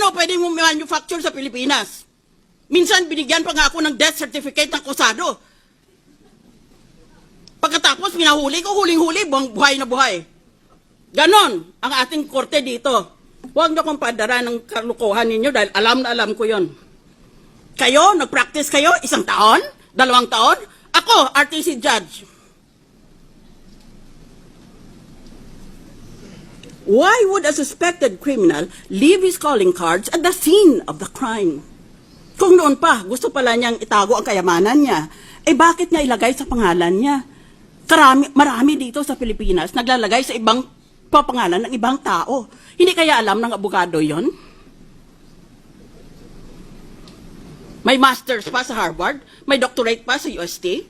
daw pwedeng manufacture sa Pilipinas. Minsan binigyan pa nga ako ng death certificate ng kusado. Pagkatapos minahuli ko, huling-huli, buhay na buhay. Ganon ang ating korte dito. Huwag na kong padara ng kalukuhan ninyo dahil alam na alam ko yon. Kayo, nag-practice kayo, 1 taon, 2 taon. Ako, RTC judge. Why would a suspected criminal leave his calling cards at the scene of the crime? Kung noon pa, gusto pala niyang itago ang kayamanan niya, bakit niya ilagay sa pangalan niya? Marami dito sa Pilipinas naglalagay sa ibang papangalan ng ibang tao. Hindi kaya alam ng abogado yon? May master's pa sa Harvard, may doctorate pa sa UST.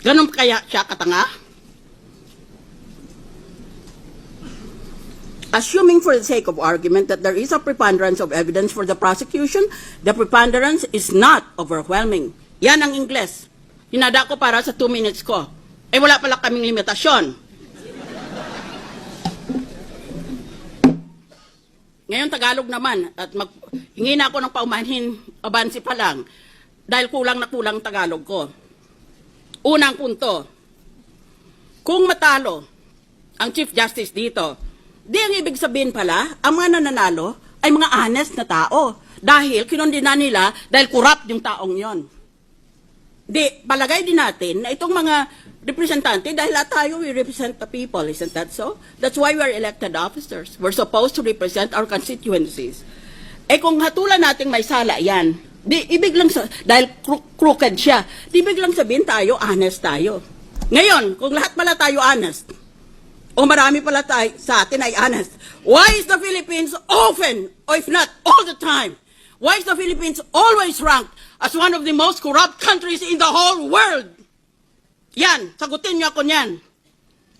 Ganun kaya siya katanga? Assuming for the sake of argument that there is a preponderance of evidence for the prosecution, the preponderance is not overwhelming. Yan ang Ingles. Hinada ko para sa 2 minutes ko. Wala pala kaming limitasyon. Ngayon Tagalog naman, at hingi na ako ng paumanhin, abansi pa lang, dahil kulang na kulang Tagalog ko. Unang punto, kung matalo ang Chief Justice dito, di ang ibig sabihin pala, ang mga nananalo ay mga honest na tao. Dahil kinondena nila dahil corrupt yung taong yon. Di, palagay din natin na itong mga representante, dahil lahat tayo, we represent the people, isn't that so? That's why we are elected officers. We're supposed to represent our constituencies. Kung hatulan natin may sala yan, di, ibig lang dahil crooked siya, di ibig lang sabihin tayo, honest tayo. Ngayon, kung lahat pala tayo honest, o marami pala tayo sa atin ay honest, why is the Philippines often, or if not all the time, why is the Philippines always ranked as one of the most corrupt countries in the whole world? Yan, sagutin niyo ako niyan.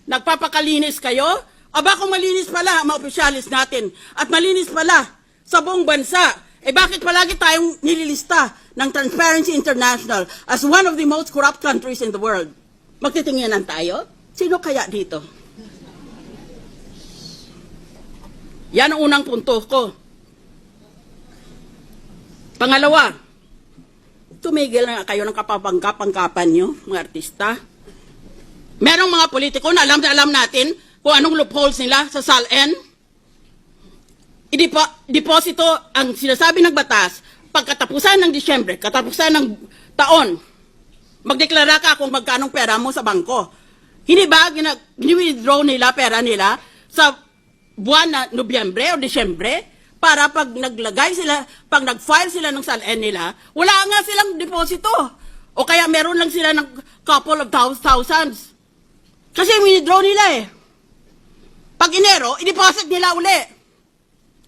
Nagpapakalinis kayo? Aba kung malinis pala ang mga opisyalis natin at malinis pala sa buong bansa, bakit palagi tayong nililista ng Transparency International as one of the most corrupt countries in the world? Magtitinginan tayo? Sino kaya dito? Yan ang unang punto ko. Pangalawa, tumigil na kayo ng kapapangkapan nyo, mga artista. Merong mga politiko na alam natin kung anong loopholes nila sa SALN. Deposito ang sinasabi ng batas pagkatapusan ng Disyembre, katapusan ng taon. Magdeklara ka kung magkanong pera mo sa bangko. Hindi ba gini-withdraw nila pera nila sa buwan na Nobyembre o Disyembre? Para pag naglagay sila, pag nag-file sila ng SALN nila, wala nga silang deposito. O kaya meron lang sila ng couple of thousands. Kasi withdraw nila Pag Enero, i-deposit nila uli.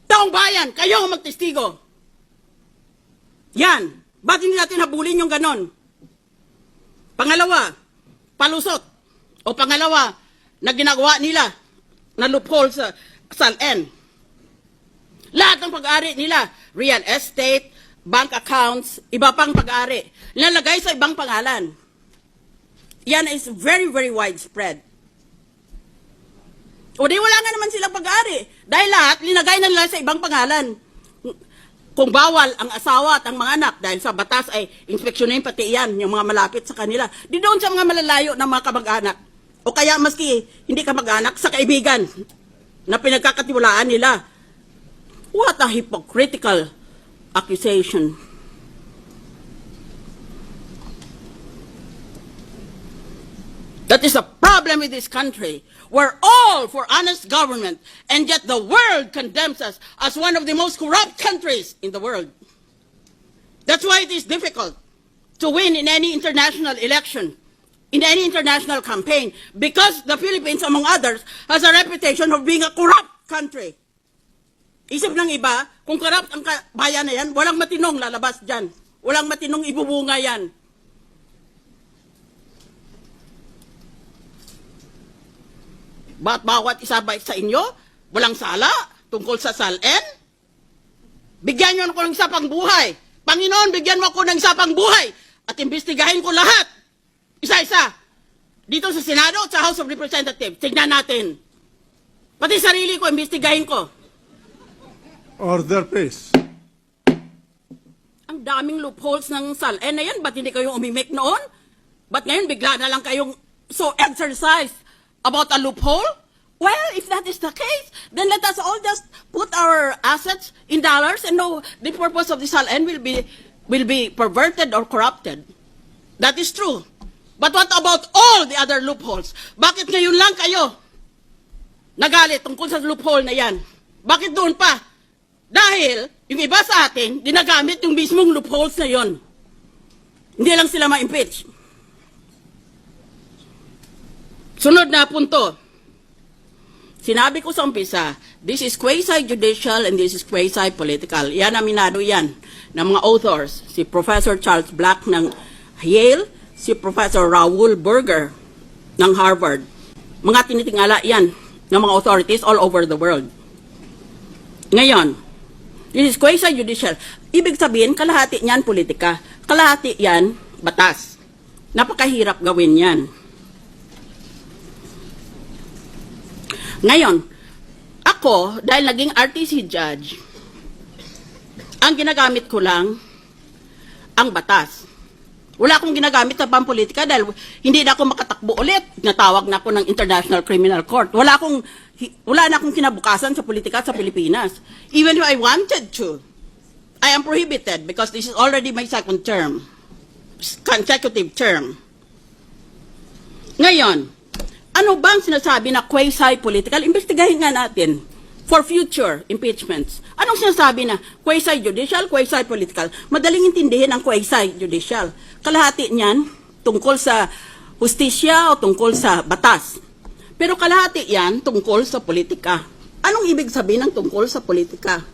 Taong bayan, kayo ang magtestigo. Yan. Ba't hindi natin habulin yung ganon? Pangalawa, palusot. O pangalawa, na ginagawa nila na loophole sa SALN. Lahat ng pag-ari nila, real estate, bank accounts, iba pang pag-ari, nilalagay sa ibang pangalan. Yan is very, very widespread. O di wala nga naman silang pag-ari. Dahil lahat, linagay na nila sa ibang pangalan. Kung bawal ang asawa at ang mga anak, dahil sa batas ay inspeksyonin pati yan, yung mga malapit sa kanila. Di doon sa mga malalayo ng mga kamag-anak. O kaya maski hindi kamag-anak, sa kaibigan na pinagkakatiwalaan nila. What a hypocritical accusation. That is a problem with this country. We're all for honest government, and yet the world condemns us as one of the most corrupt countries in the world. That's why it is difficult to win in any international election, in any international campaign, because the Philippines, among others, has a reputation of being a corrupt country. Isip ng iba, kung corrupt ang bayan na yan, walang matinong lalabas dyan. Walang matinong ibubunga yan. Ba't bawat isa ba sa inyo, walang sala tungkol sa SALN? Bigyan nyo ako ng isa pang buhay. Panginoon, bigyan mo ako ng isa pang buhay. At imbestigahin ko lahat. Isa-isa. Dito sa Senado at sa House of Representatives. Tignan natin. Pati sarili ko, imbestigahin ko. Order, please. Ang daming loopholes ng SALN na yan. Ba't hindi kayo umimik noon? Ba't ngayon bigla na lang kayong so exercised about a loophole? Well, if that is the case, then let us all just put our assets in dollars and know the purpose of the SALN will be perverted or corrupted. That is true. But what about all the other loopholes? Bakit ngayon lang kayo nagalit tungkol sa loophole na yan? Bakit doon pa? Dahil yung iba sa atin, ginagamit yung mismong loopholes na yon. Hindi lang sila ma-impeach. Sunod na punto. Sinabi ko sa umpisa, this is quasi-judicial and this is quasi-political. Yan, aminado yan ng mga authors. Si Professor Charles Black ng Yale, si Professor Raoul Berger ng Harvard. Mga tinitingala yan ng mga authorities all over the world. Ngayon, this is quasi-judicial. Ibig sabihin, kalahati niyan politika. Kalahati yan, batas. Napakahirap gawin yan. Ngayon, ako, dahil naging RTC judge, ang ginagamit ko lang, ang batas. Wala akong ginagamit sa pampolitika dahil hindi na ako makatakbo ulit. Natawag na ako ng International Criminal Court. Wala na akong kinabukasan sa politika sa Pilipinas. Even if I wanted to, I am prohibited because this is already my second term, consecutive term. Ngayon, ano bang sinasabi na quasi-political? Investigahin nga natin for future impeachments. Anong sinasabi na quasi-judicial, quasi-political? Madaling intindihin ang quasi-judicial. Kalahati niyan tungkol sa hustisya o tungkol sa batas. Pero kalahati yan tungkol sa politika. Anong ibig sabihin ng tungkol sa politika?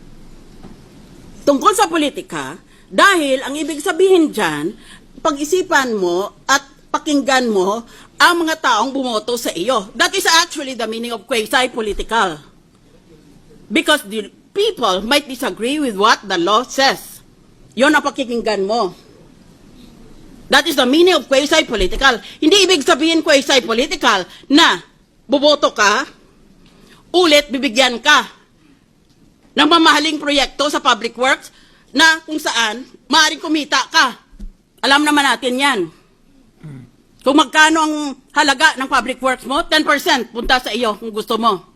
Tungkol sa politika, dahil ang ibig sabihin dyan, pag-isipan mo at pakinggan mo ang mga taong bumoto sa iyo. That is actually the meaning of quasi-political. Because the people might disagree with what the law says. Yon ang pakikinggan mo. That is the meaning of quasi-political. Hindi ibig sabihin quasi-political na buboto ka, ulit bibigyan ka ng mamahaling proyekto sa public works na kung saan maaaring kumita ka. Alam naman natin yan. Kung magkano ang halaga ng public works mo, 10% punta sa iyo kung gusto mo.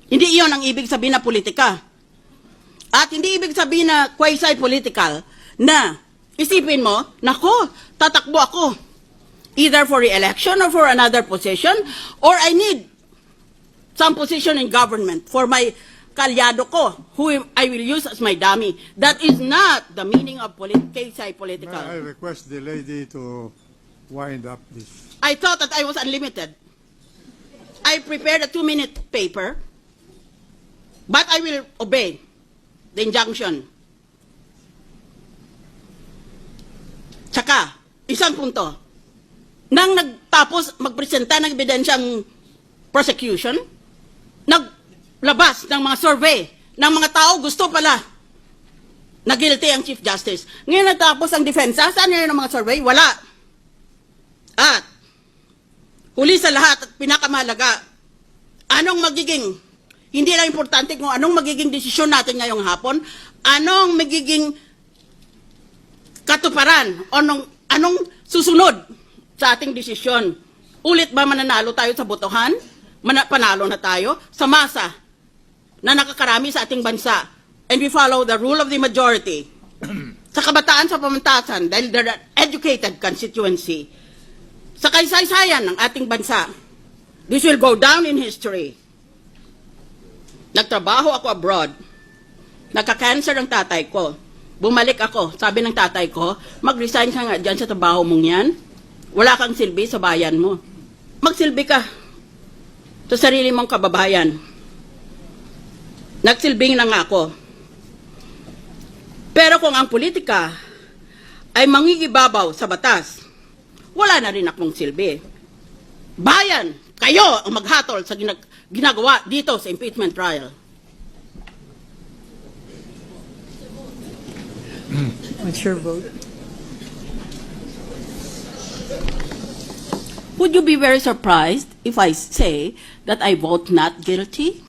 Hindi iyon ang ibig sabihin na politika. At hindi ibig sabihin na quasi-political na isipin mo, nako, tatakbo ako. Either for re-election or for another position, or I need some position in government for my kalyado ko, who I will use as my dummy. That is not the meaning of quasi-political. I request the lady to wind up this. I thought that I was unlimited. I prepared a 2-minute paper, but I will obey the injunction. Tsaka, isang punto. Nang nagtapos magpresenta ng ebidensyang prosecution, naglabas ng mga survey ng mga tao gusto pala na guilty ang Chief Justice. Ngayon natapos ang depensa, saan ngayon ang mga survey? Wala. At, huli sa lahat at pinakamahalaga, anong magiging, hindi lang importante kung anong magiging desisyon natin ngayong hapon, anong magiging katuparan, anong susunod sa ating desisyon. Ulit ba mananalo tayo sa botohan? Panalo na tayo sa masa na nakakarami sa ating bansa. And we follow the rule of the majority. Sa kabataan sa pamantasan, dahil they're an educated constituency, sa kaysaysayan ng ating bansa, this will go down in history. Nagtrabaho ako abroad. Nagka-cancer ang tatay ko. Bumalik ako. Sabi ng tatay ko, mag-resign ka nga dyan sa trabaho mong yan. Wala kang silbi sa bayan mo. Magsilbi ka sa sarili mong kababayan. Nagsilbing na nga ako. Pero kung ang politika ay mangigibabaw sa batas, wala na rin akong silbi. Bayan, kayo ang maghatol sa ginagawa dito sa impeachment trial. What's your vote? Would you be very surprised if I say that I vote not guilty?